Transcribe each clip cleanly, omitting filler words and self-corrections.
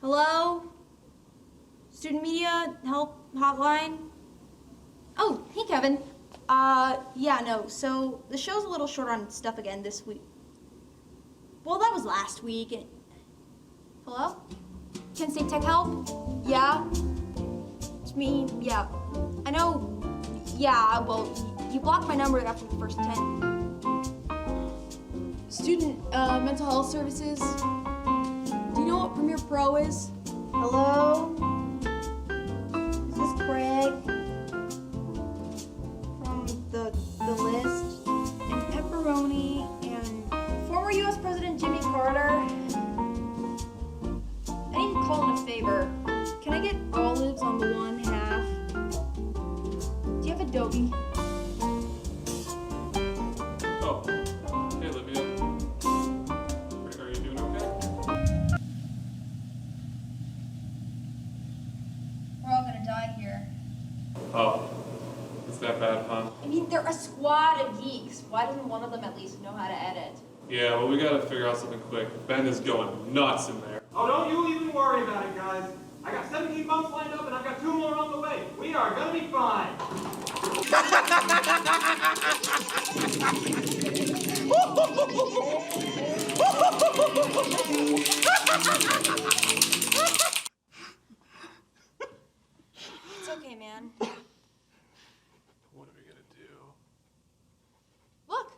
Hello? Student media help hotline? Oh, hey Kevin. Yeah, no, so the show's a little short on stuff again this week. Well, that was last week. Hello? Kent State Tech help? Yeah? It's me, yeah. I know, yeah, well, you blocked my number after the first 10. Student mental health services. Do you know what Premiere Pro is? Hello? Is this Craig? From the list? And pepperoni and former US President Jimmy Carter. I need to call in a favor. Can I get olives on the 1/2? Do you have Adobe? Oh, hey Olivia. Are you doing okay? We're all gonna die here. Oh, it's that bad, huh? I mean, they're a squad of geeks. Why doesn't one of them at least know how to edit? Yeah, well, we gotta figure out something quick. Ben is going nuts in there. Oh, don't you even worry about it, guys. I got 17 bumps lined up and I've got 2 more on the way. We are gonna be fine. It's okay, man. What are we gonna do? Look!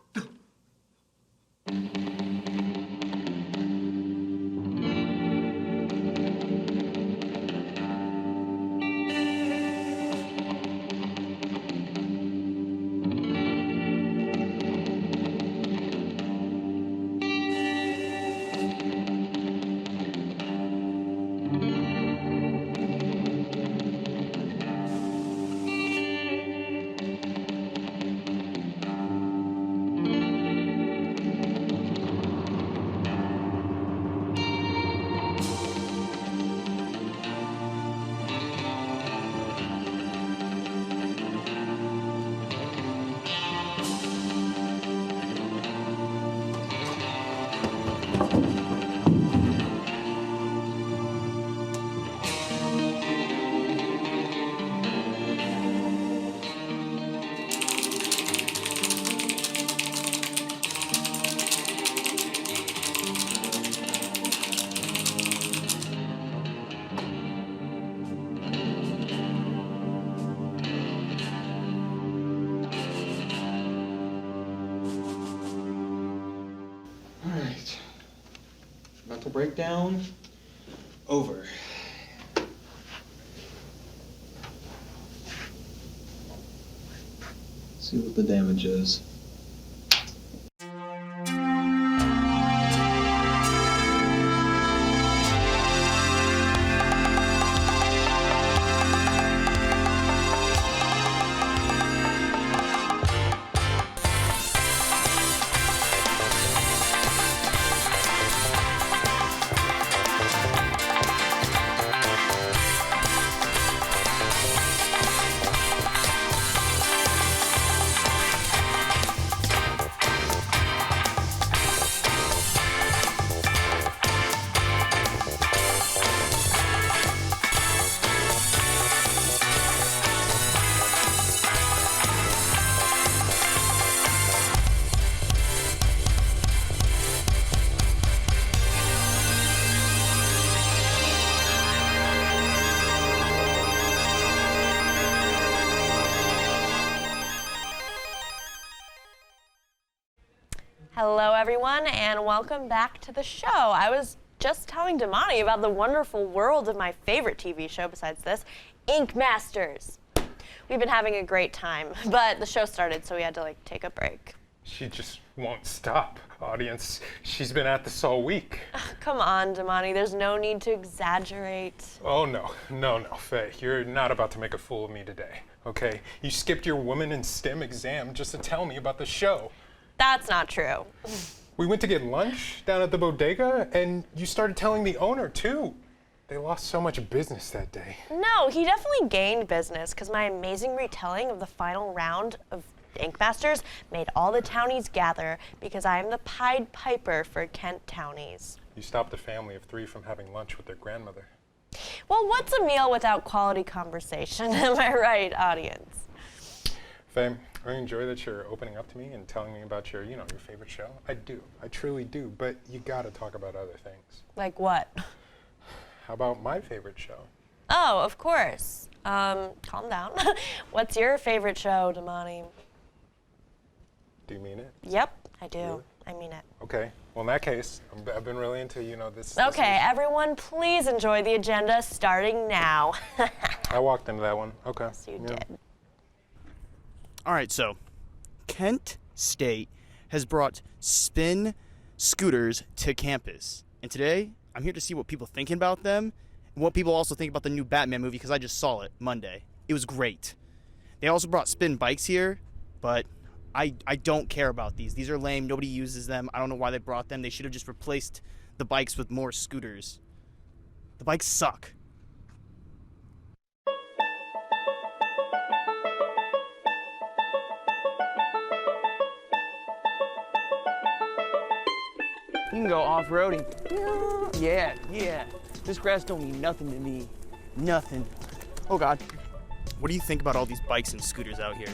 Alright. Mental breakdown. Over. See what the damage is. Hello everyone and welcome back to the show. I was just telling Damani about the wonderful world of my favorite TV show besides this, Ink Masters. We've been having a great time, but the show started so we had to take a break. She just won't stop. Audience, she's been at this all week. Come on, Damani, there's no need to exaggerate. Oh no, Faye, you're not about to make a fool of me today, okay? You skipped your Women in STEM exam just to tell me about the show. That's not true. We went to get lunch down at the bodega, and you started telling the owner, too. They lost so much business that day. No, he definitely gained business because my amazing retelling of the final round of Ink Masters made all the townies gather because I am the Pied Piper for Kent townies. You stopped a family of 3 from having lunch with their grandmother. Well, what's a meal without quality conversation? Am I right, audience? Faye, I enjoy that you're opening up to me and telling me about your, your favorite show. I do. I truly do. But you gotta talk about other things. Like what? How about my favorite show? Oh, of course. Calm down. What's your favorite show, Damani? Do you mean it? Yep, I do. Really? I mean it. Okay. Well, in that case, I've been really into, this. Okay, everyone, please enjoy the agenda starting now. I walked into that one. Okay. So you did. All right, so Kent State has brought spin scooters to campus. And today, I'm here to see what people think about them and what people also think about the new Batman movie, because I just saw it Monday. It was great. They also brought spin bikes here, but I don't care about these. These are lame. Nobody uses them. I don't know why they brought them. They should have just replaced the bikes with more scooters. The bikes suck. You can go off-roading. Yeah. This grass don't mean nothing to me. Nothing. Oh, God. What do you think about all these bikes and scooters out here?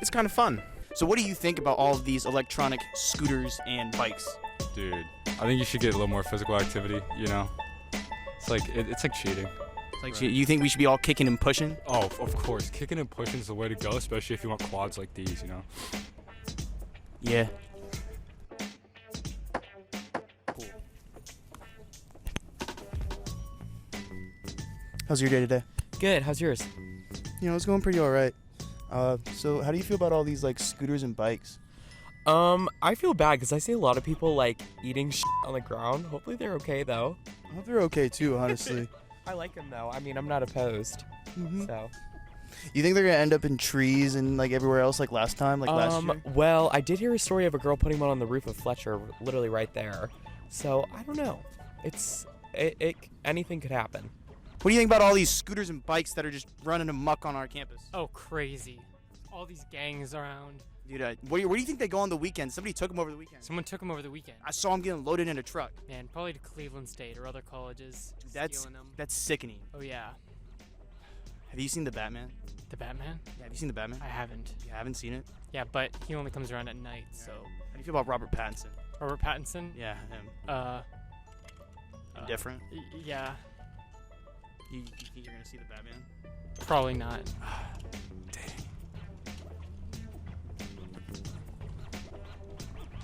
It's kind of fun. So what do you think about all of these electronic scooters and bikes? Dude, I think you should get a little more physical activity, It's like, it's like cheating. Like, you think we should be all kicking and pushing? Oh, of course. Kicking and pushing is the way to go, especially if you want quads like these, Yeah. How's your day today? Good. How's yours? It's going pretty all right. So how do you feel about all these, scooters and bikes? I feel bad because I see a lot of people, eating on the ground. Hopefully they're okay, though. I hope they're okay, too, honestly. I like them, though. I mean, I'm not opposed. So. You think they're going to end up in trees and, everywhere else like last time, last year? Well, I did hear a story of a girl putting one on the roof of Fletcher, literally right there. So, I don't know. Anything could happen. What do you think about all these scooters and bikes that are just running amok on our campus? Oh, crazy. All these gangs around. Dude, where do you think they go on the weekend? Somebody took them over the weekend. Someone took them over the weekend. I saw them getting loaded in a truck. Man, probably to Cleveland State or other colleges. Stealing them. That's sickening. Oh, yeah. Have you seen the Batman? The Batman? Yeah, have you seen the Batman? I haven't. You haven't seen it? Yeah, but he only comes around at night, so. How do you feel about Robert Pattinson? Robert Pattinson? Yeah, him. Indifferent? Yeah. You think you're gonna see the Batman? Probably not.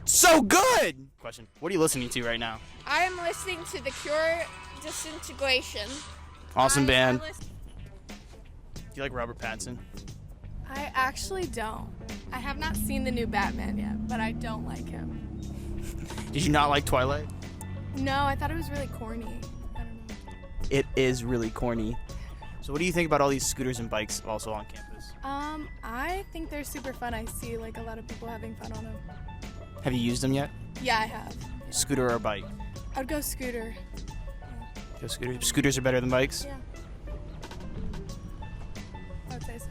So good! Question. What are you listening to right now? I am listening to The Cure Disintegration. Awesome band. Do you like Robert Pattinson? I actually don't. I have not seen the new Batman yet, but I don't like him. Did you not like Twilight? No, I thought it was really corny. I don't know. It is really corny. So what do you think about all these scooters and bikes also on campus? I think they're super fun. I see a lot of people having fun on them. Have you used them yet? Yeah, I have. Scooter or bike? I'd go scooter. Go scooter. Scooters are better than bikes? Yeah. I would say so.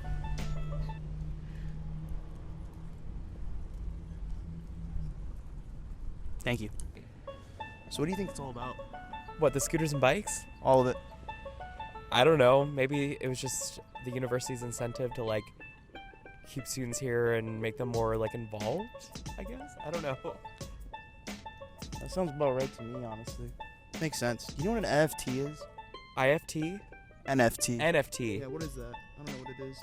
Thank you. So what do you think it's all about? What, the scooters and bikes? All of it. I don't know. Maybe it was just the university's incentive to, keep students here and make them more, involved, I guess? I don't know. That sounds about right to me, honestly. Makes sense. You know what an NFT is? IFT? NFT. NFT. Yeah, what is that? I don't know what it is.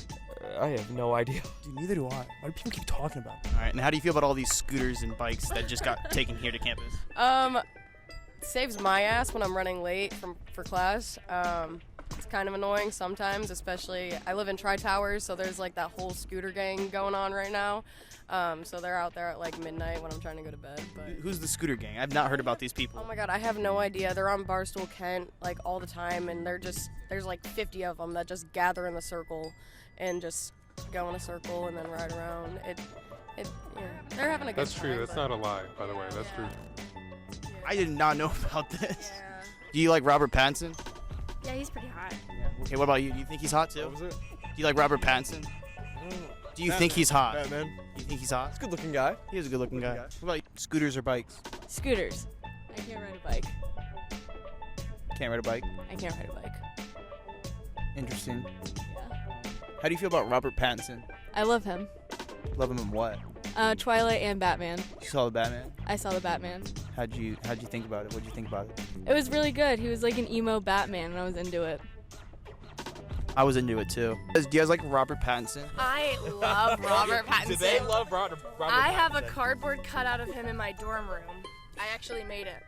I have no idea. Dude, neither do I. Why do people keep talking about it? All right, and how do you feel about all these scooters and bikes that just got taken here to campus? Saves my ass when I'm running late for class. It's kind of annoying sometimes, especially I live in Tri-Towers, so there's that whole scooter gang going on right now. So they're out there at midnight when I'm trying to go to bed. But Who's the scooter gang? I've not heard about these people. oh my god, I have no idea. They're on Barstool Kent all the time, and there's 50 of them that just gather in the circle and just go in a circle and then ride around. They're having a good That's time. true. That's not a lie, by the way. That's true. I did not know about this. Yeah. Do you like Robert Pattinson? Yeah, he's pretty hot. Yeah. Okay, what about you? Do you think he's hot too? What was it? Do you like Robert Pattinson? Do you think he's hot? Batman. Do you think he's hot? He's a good-looking guy. He is a good-looking guy. What about you? Scooters or bikes? Scooters. I can't ride a bike. Can't ride a bike? I can't ride a bike. Interesting. Yeah. How do you feel about Robert Pattinson? I love him. Love him in what? Twilight and Batman. You saw the Batman? I saw the Batman. How'd you think about it? What'd you think about it? It was really good. He was like an emo Batman, and I was into it. I was into it too. Do you guys like Robert Pattinson? I love Robert Pattinson. Do they love Robert I have a Pattinson? cardboard cutout of him in my dorm room. I actually made it.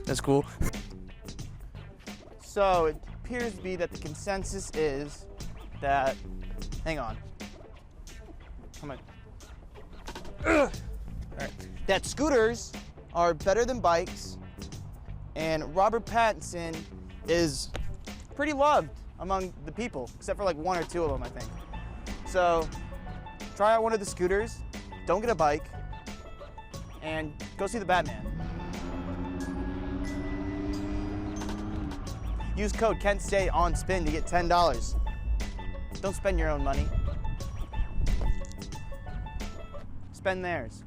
That's cool. So it appears to be that the consensus is that, hang on. Come on. All right. That scooters are better than bikes, and Robert Pattinson is pretty loved among the people, except for like one or two of them, I think. So try out one of the scooters, don't get a bike, and go see the Batman. Use code KENTSTAY on SPIN to get $10. Don't spend your own money. Spend theirs.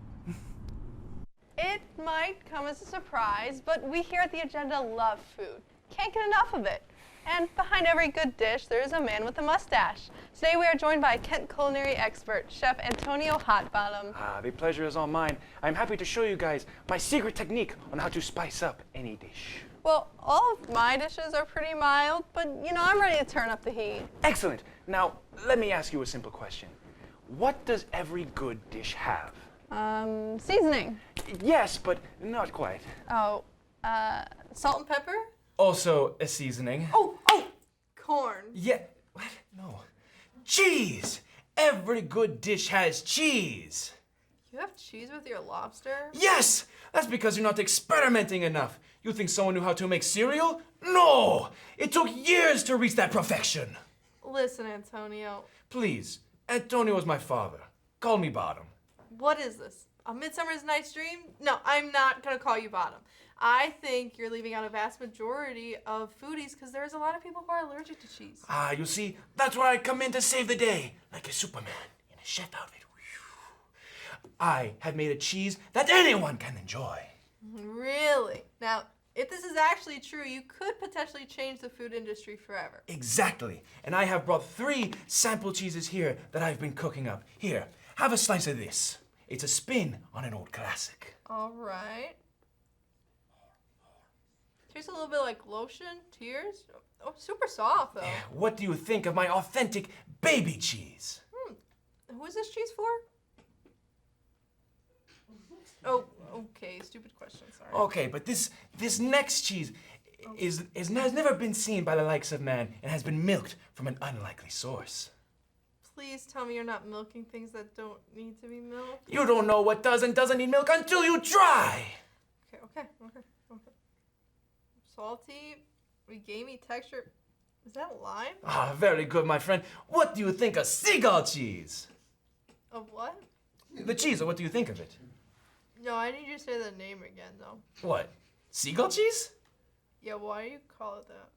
It might come as a surprise, but we here at the Agenda love food. Can't get enough of it. And behind every good dish, there is a man with a mustache. Today we are joined by Kent culinary expert, Chef Antonio Hotbottom. The pleasure is all mine. I'm happy to show you guys my secret technique on how to spice up any dish. Well, all of my dishes are pretty mild, but you know, I'm ready to turn up the heat. Excellent. Now, let me ask you a simple question. What does every good dish have? Seasoning. Yes, but not quite. Oh, salt and pepper? Also a seasoning. Oh, corn. Yeah, what? No. Cheese! Every good dish has cheese. You have cheese with your lobster? Yes! That's because you're not experimenting enough. You think someone knew how to make cereal? No! It took years to reach that perfection. Listen, Antonio. Please, Antonio is my father. Call me Bottom. What is this? A Midsummer's Night's Dream? No, I'm not gonna call you Bottom. I think you're leaving out a vast majority of foodies because there's a lot of people who are allergic to cheese. You see, that's where I come in to save the day, like a Superman in a chef outfit. I have made a cheese that anyone can enjoy. Really? Now, if this is actually true, you could potentially change the food industry forever. Exactly. And I have brought 3 sample cheeses here that I've been cooking up. Here, have a slice of this. It's a spin on an old classic. All right. Tastes a little bit like lotion, tears. Oh, super soft though. What do you think of my authentic baby cheese? Who is this cheese for? Oh, okay. Stupid question. Sorry. Okay, but this next cheese has never been seen by the likes of man and has been milked from an unlikely source. Please tell me you're not milking things that don't need to be milked. You don't know what does and doesn't need milk until you try. Okay. Salty, gamey texture. Is that lime? Very good, my friend. What do you think of seagull cheese? Of what? The cheese, or what do you think of it? No, I need you to say the name again, though. What? Seagull cheese? Yeah, why do you call it that?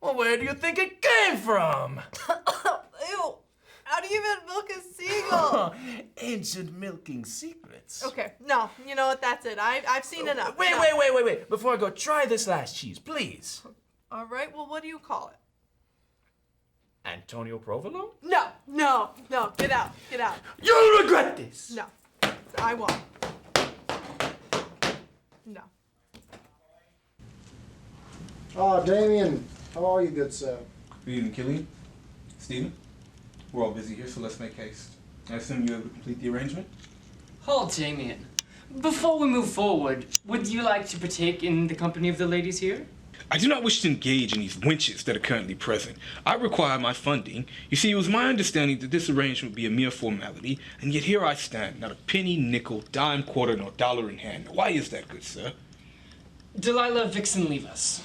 Well, where do you think it came from? Ew! How do you even milk a seagull? Ancient milking secrets. Okay, no, you know what? That's it. I've seen enough. Wait. Before I go, try this last cheese, please. All right. Well, what do you call it? Antonio Provolone? No. Get out. You'll regret this. No, I won't. No. Oh, Damien, how are you, good sir? Good evening, Killian. Stephen, we're all busy here, so let's make haste. I assume you're able to complete the arrangement? Hold, Damien. Before we move forward, would you like to partake in the company of the ladies here? I do not wish to engage in these wenches that are currently present. I require my funding. You see, it was my understanding that this arrangement would be a mere formality, and yet here I stand, not a penny, nickel, dime, quarter, nor dollar in hand. Why is that, good sir? Delilah, Vixen, leave us.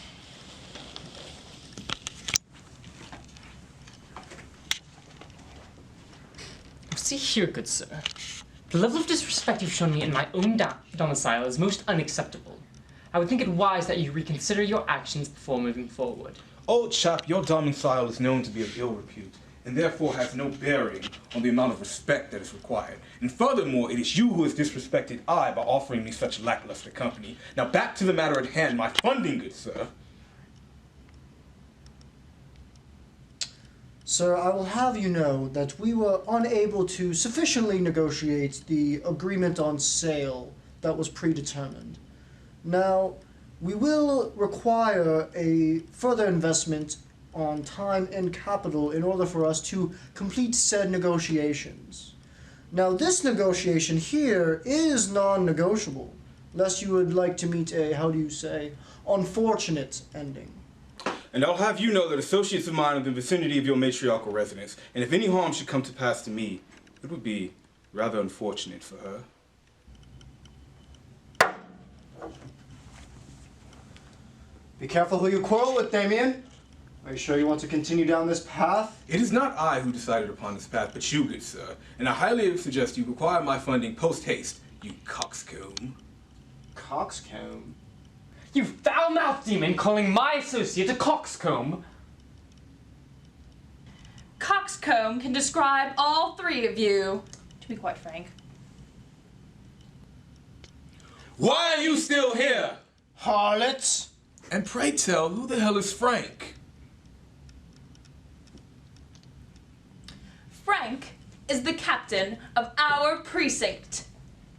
See here, good sir. The level of disrespect you've shown me in my own domicile is most unacceptable. I would think it wise that you reconsider your actions before moving forward. Old chap, your domicile is known to be of ill repute. and therefore has no bearing on the amount of respect that is required. And furthermore, it is you who has disrespected I by offering me such lackluster company. Now back to the matter at hand, my funding, good sir. Sir, I will have you know that we were unable to sufficiently negotiate the agreement on sale that was predetermined. Now, we will require a further investment on time and capital in order for us to complete said negotiations. Now, this negotiation here is non-negotiable, unless you would like to meet a, how do you say, unfortunate ending. And I'll have you know that associates of mine are in the vicinity of your matriarchal residence, and if any harm should come to pass to me, it would be rather unfortunate for her. Be careful who you quarrel with, Damien. Are you sure you want to continue down this path? It is not I who decided upon this path, but you, good sir, and I highly suggest you require my funding post-haste, you coxcomb. Coxcomb? You foul-mouthed demon calling my associate a coxcomb! Coxcomb can describe all three of you, to be quite frank. Why are you still here? Harlots! And pray tell, who the hell is Frank? Frank is the captain of our precinct.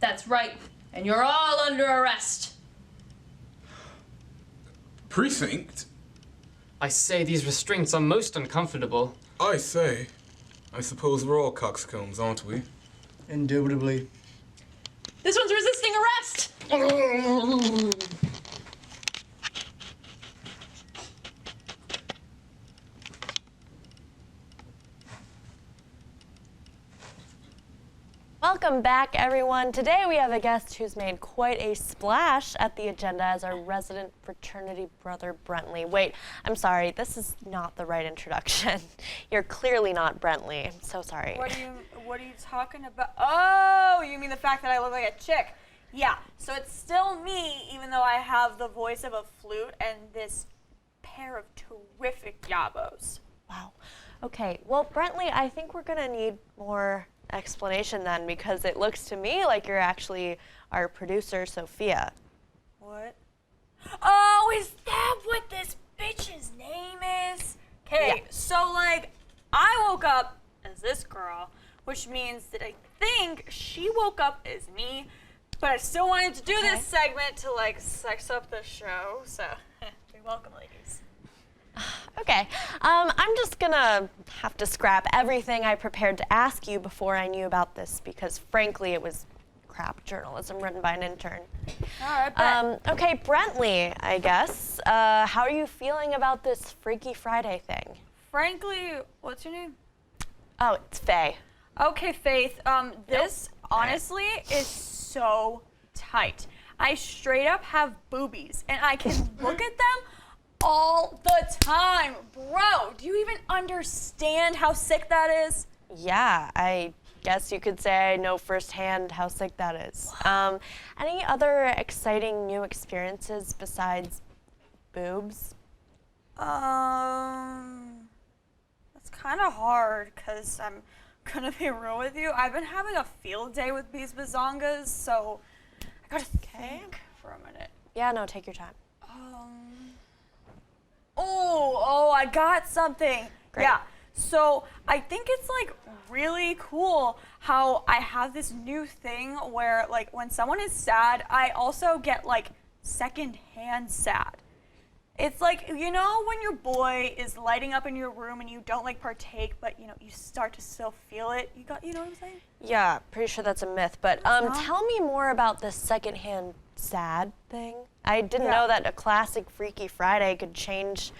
That's right, and you're all under arrest. Precinct? I say these restraints are most uncomfortable. I say. I suppose we're all coxcombs, aren't we? Indubitably. This one's resisting arrest! Welcome back, everyone. Today we have a guest who's made quite a splash at the agenda as our resident fraternity brother, Brentley. Wait, I'm sorry, this is not the right introduction. You're clearly not Brentley. I'm so sorry. What are you talking about? Oh, you mean the fact that I look like a chick? Yeah, so it's still me, even though I have the voice of a flute and this pair of terrific yabos. Wow. Okay, well, Brentley, I think we're gonna need more explanation then, because it looks to me like you're actually our producer, Sophia. What? Oh, is that what this bitch's name is? Okay, Yeah. so like, I woke up as this girl, which means that I think she woke up as me, but I still wanted to do this segment to like sex up the show, so you're welcome, ladies. Okay, I'm just gonna have to scrap everything I prepared to ask you before I knew about this, because frankly it was crap journalism written by an intern. All right, Okay, Brentley, I guess. How are you feeling about this Freaky Friday thing? Frankly, what's your name? Oh, it's Faye. Okay, Faith, this honestly is so tight. I straight up have boobies, and I can look at them all the time. Bro, do you even understand how sick that is? Yeah, I guess you could say I know firsthand how sick that is. Any other exciting new experiences besides boobs? That's kind of hard, because I'm gonna be real with you. I've been having a field day with these bazongas, so I gotta think for a minute. Yeah, no, take your time. Oh, I got something. Great. Yeah. So I think it's like really cool how I have this new thing where like when someone is sad, I also get like secondhand sad. It's like, you know, when your boy is lighting up in your room and you don't like partake, but you know, you start to still feel it. You know what I'm saying? Yeah, pretty sure that's a myth, but tell me more about this secondhand sad thing. I didn't know that a classic Freaky Friday could change,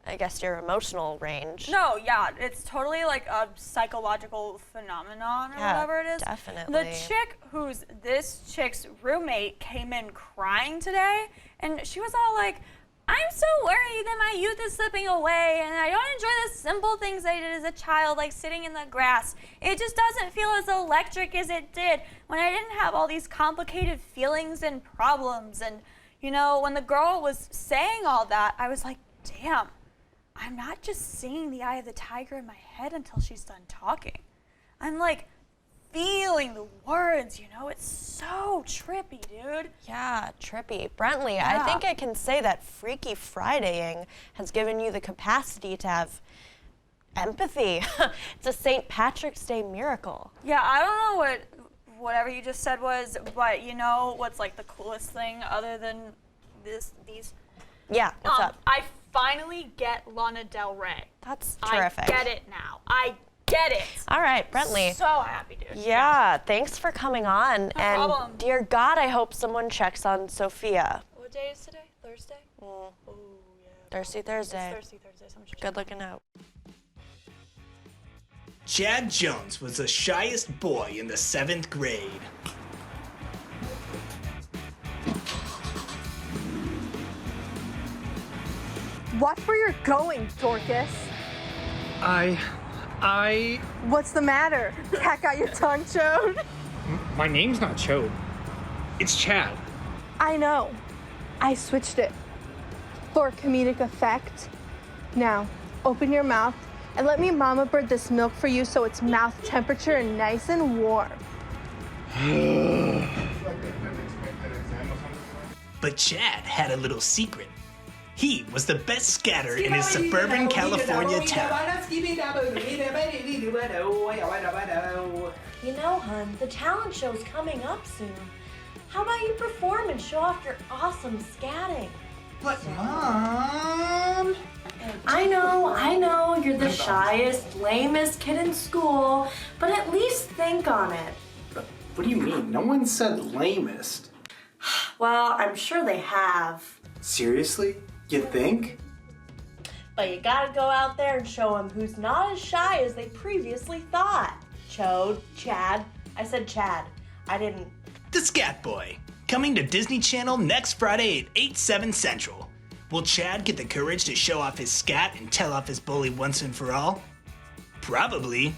I guess, your emotional range. No, yeah, it's totally like a psychological phenomenon or whatever it is. Definitely. The chick who's this chick's roommate came in crying today, and she was all like, I'm so worried that my youth is slipping away, and I don't enjoy the simple things I did as a child, like sitting in the grass. It just doesn't feel as electric as it did when I didn't have all these complicated feelings and problems. And, you know, when the girl was saying all that, I was like, damn, I'm not just singing the Eye of the Tiger in my head until she's done talking. I'm like feeling the words, you know? It's so trippy, dude. Yeah, trippy. Brentley, Yeah. I think I can say that Freaky Fridaying has given you the capacity to have empathy. It's a St. Patrick's Day miracle. Yeah, I don't know what whatever you just said was, but you know what's like the coolest thing other than these? Yeah, what's up? I finally get Lana Del Rey. That's terrific. I get it now. I get it. All right, Brentley. So happy, dude. Yeah, thanks for coming on. and problem. dear God, I hope someone checks on Sophia. What day is today? Thursday? Mm. Oh, yeah. Thursday. It's Thursday. Someone should Good looking out. Chad Jones was the shyest boy in the 7th grade. Watch where you're going, Dorcas. What's the matter? Cat got your tongue chewed? My name's not Chode. It's Chad. I know. I switched it for comedic effect. Now, open your mouth and let me mama bird this milk for you so it's mouth temperature and nice and warm. But Chad had a little secret. He was the best scatter in his suburban California town. You know, hun, the talent show's coming up soon. How about you perform and show off your awesome scatting? But Mom... I know, you're the shyest, lamest kid in school, but at least think on it. What do you mean? No one said lamest. Well, I'm sure they have. Seriously? You think? But you gotta go out there and show them who's not as shy as they previously thought. Chad. I said Chad. I didn't. The Scat Boy, coming to Disney Channel next Friday at 8/7 Central. Will Chad get the courage to show off his scat and tell off his bully once and for all? Probably.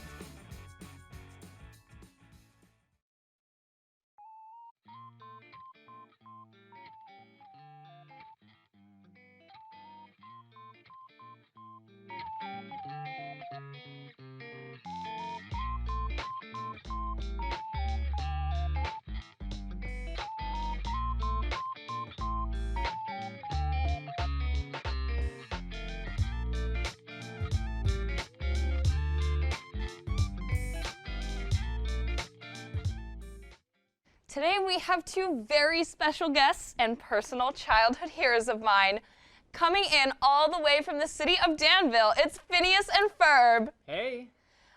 Today we have two very special guests and personal childhood heroes of mine. Coming in all the way from the city of Danville, it's Phineas and Ferb. Hey.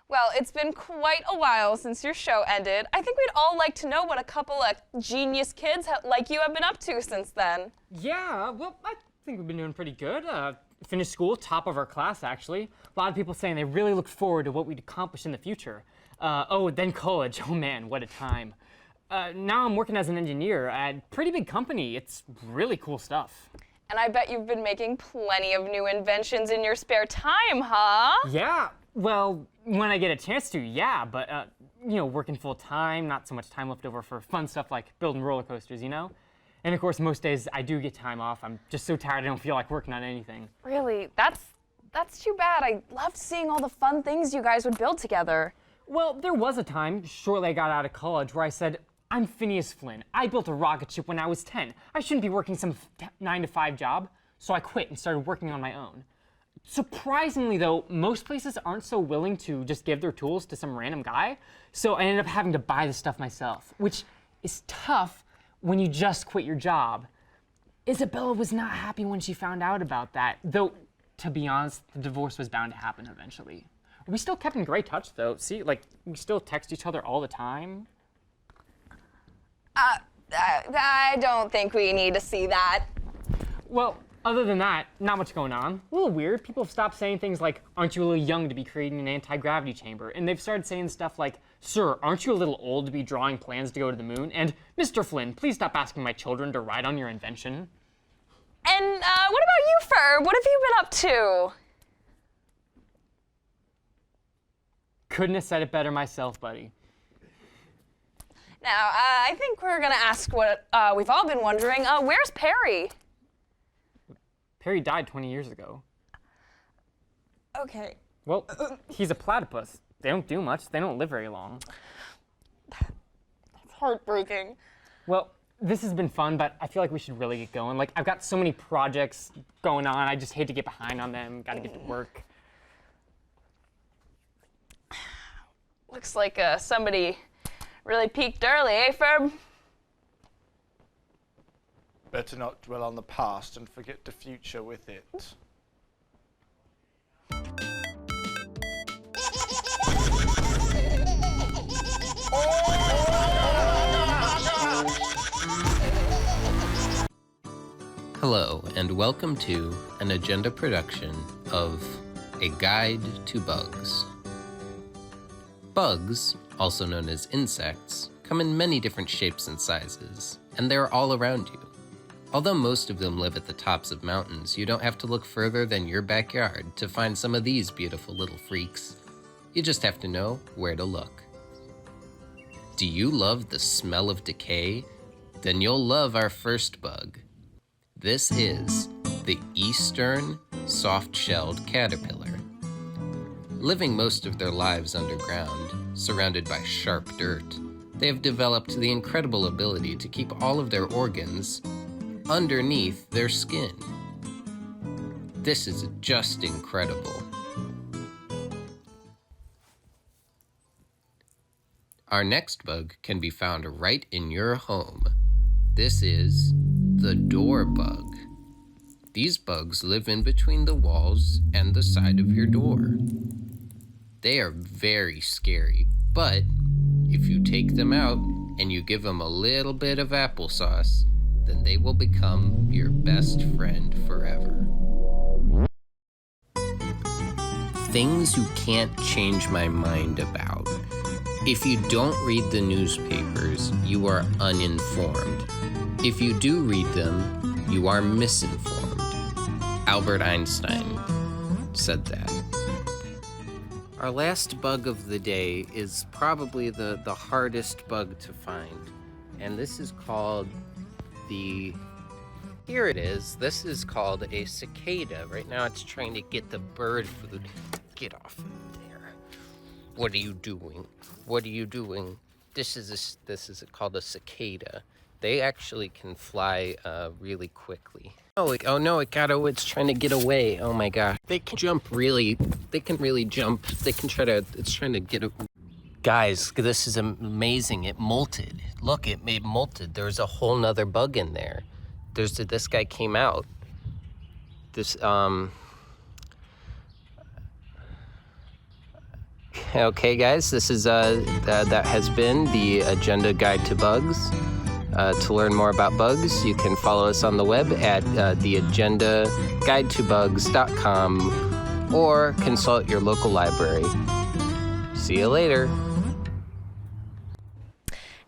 Well, it's been quite a while since your show ended. I think we'd all like to know what a couple of genius kids like you have been up to since then. Yeah, well, I think we've been doing pretty good. Finished school, top of our class, actually. A lot of people saying they really look forward to what we'd accomplish in the future. Then college. Oh man, what a time. Now I'm working as an engineer at a pretty big company. It's really cool stuff. And I bet you've been making plenty of new inventions in your spare time, huh? Yeah, well, when I get a chance to, yeah, but, working full time, not so much time left over for fun stuff like building roller coasters, you know? And of course, most days I do get time off. I'm just so tired I don't feel like working on anything. Really? That's too bad. I loved seeing all the fun things you guys would build together. Well, there was a time, shortly I got out of college, where I said, I'm Phineas Flynn. I built a rocket ship when I was 10. I shouldn't be working some 9-to-5 job. So I quit and started working on my own. Surprisingly though, most places aren't so willing to just give their tools to some random guy. So I ended up having to buy the stuff myself, which is tough when you just quit your job. Isabella was not happy when she found out about that, though, to be honest, the divorce was bound to happen eventually. We still kept in great touch though. See, we still text each other all the time. I don't think we need to see that. Well, other than that, not much going on. A little weird. People have stopped saying things like, aren't you a little young to be creating an anti-gravity chamber? And they've started saying stuff like, sir, aren't you a little old to be drawing plans to go to the moon? And, Mr. Flynn, please stop asking my children to ride on your invention. And what about you, Ferb? What have you been up to? Couldn't have said it better myself, buddy. Now, I think we're gonna ask what we've all been wondering. Where's Perry? Perry died 20 years ago. Okay. Well, he's a platypus. They don't do much. They don't live very long. It's heartbreaking. Well, this has been fun, but I feel like we should really get going. Like, I've got so many projects going on. I just hate to get behind on them. Gotta get to work. Looks like somebody really peaked early, eh, Ferb? Better not dwell on the past and forget the future with it. Hello, and welcome to an agenda production of A Guide to Bugs. Bugs, also known as insects, come in many different shapes and sizes, and they're all around you. Although most of them live at the tops of mountains, you don't have to look further than your backyard to find some of these beautiful little freaks. You just have to know where to look. Do you love the smell of decay? Then you'll love our first bug. This is the eastern soft-shelled caterpillar. Living most of their lives underground, surrounded by sharp dirt, they have developed the incredible ability to keep all of their organs underneath their skin. This is just incredible. Our next bug can be found right in your home. This is the door bug. These bugs live in between the walls and the side of your door. They are very scary, but if you take them out and you give them a little bit of applesauce, then they will become your best friend forever. Things you can't change my mind about. If you don't read the newspapers, you are uninformed. If you do read them, you are misinformed. Albert Einstein said that. Our last bug of the day is probably the hardest bug to find. And this is called here it is. This is called a cicada. Right now it's trying to get the bird food. Get off of there. What are you doing? What are you doing? This is called a cicada. They actually can fly really quickly. Oh no, it's trying to get away. Oh my gosh. They can really jump. It's trying to get Guys, this is amazing. It molted. Look, it molted. There's a whole nother bug in there. This guy came out. Okay guys, this is, that has been the Agenda Guide to Bugs. To learn more about bugs, you can follow us on the web at theagendaguidetobugs.com or consult your local library. See you later.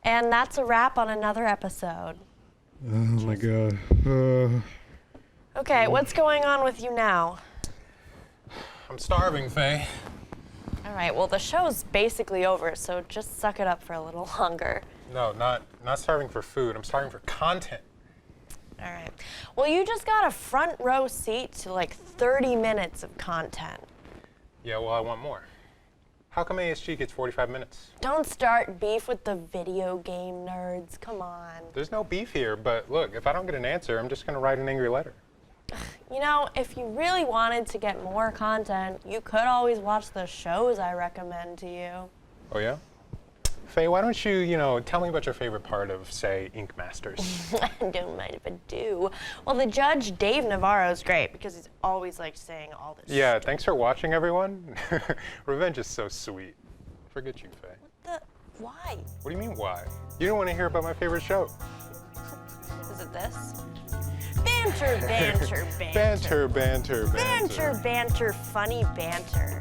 And that's a wrap on another episode. Oh my god. Okay, what's going on with you now? I'm starving, Faye. All right, well, the show's basically over, so just suck it up for a little longer. No, not starving for food. I'm starving for content. All right. Well, you just got a front row seat to like 30 minutes of content. Yeah, well, I want more. How come ASG gets 45 minutes? Don't start beef with the video game nerds. Come on. There's no beef here, but look, if I don't get an answer, I'm just going to write an angry letter. You know, if you really wanted to get more content, you could always watch the shows I recommend to you. Oh, yeah? Faye, why don't you, tell me about your favorite part of, say, Ink Masters? I don't mind if I do. Well, the judge, Dave Navarro's great because he's always like saying all this. Yeah, thanks for watching, everyone. Revenge is so sweet. Forget you, Faye. Why? What do you mean, why? You don't want to hear about my favorite show. Is it this? Banter, banter, banter. Banter, banter, banter. Banter, banter, funny banter.